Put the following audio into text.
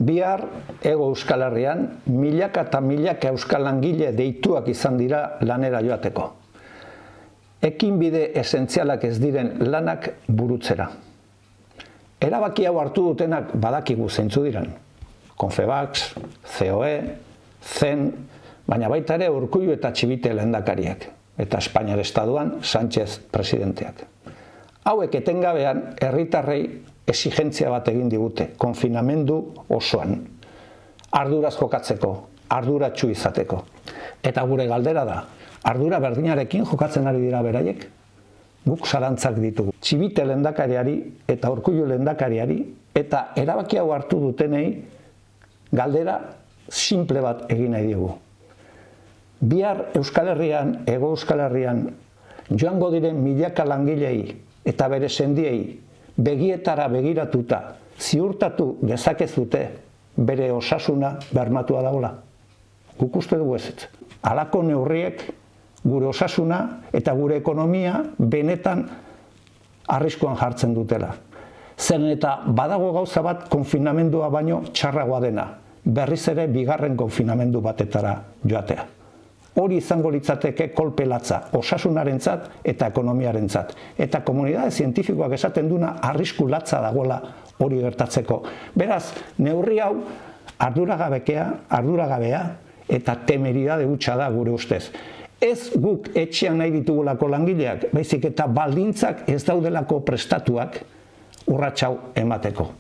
Bihar Hego Euskal Herrian milaka eta milaka euskal langile deituak izan dira lanera joateko. Ekinbide esentzialak ez diren lanak burutzera. Erabaki hau hartu dutenak badakigu zeintzu diren. Confebask, COE, CEN, baina baita ere Urkullu eta Txibite lehendakariak, eta Espainiar Estatuan Sánchez presidenteak. Hauek etengabean herritarrei exigentzia bat egin digute, konfinamendu osoan. Arduraz jokatzeko, arduratsu izateko. Eta gure galdera da, ardura berdinarekin jokatzen ari dira beraiek? Guk zalantzak ditugu. Txibite lehendakariari eta Urkullu lehendakariari eta erabaki hau hartu dutenei galdera simple bat egin nahi digu. Bihar Euskal Herrian, Hego Euskal Herrian, joango diren milaka langilei eta bere sendiei begietara begiratuta ziurtatu dezakezute bere osasuna bermatua dagoela. Guk uste dugu ezetz. Halako neurriek gure osasuna eta gure ekonomia benetan arriskuan jartzen dutela. Zeren eta badago gauza bat konfinamendua baino txarragoa dena, berriz ere bigarren konfinamendu batetara joatea. Hori izango litzateke kolpe latza, osasunarentzat eta ekonomiarentzat. Eta komunitate zientifikoak esaten duna arrisku latza dagoela hori gertatzeko. Beraz, neurri hau arduragabea eta temeridade hutsa da gure ustez. Ez guk etxean nahi ditugulako langileak, baizik eta baldintzak ez daudelako prestatuak urrats hau emateko.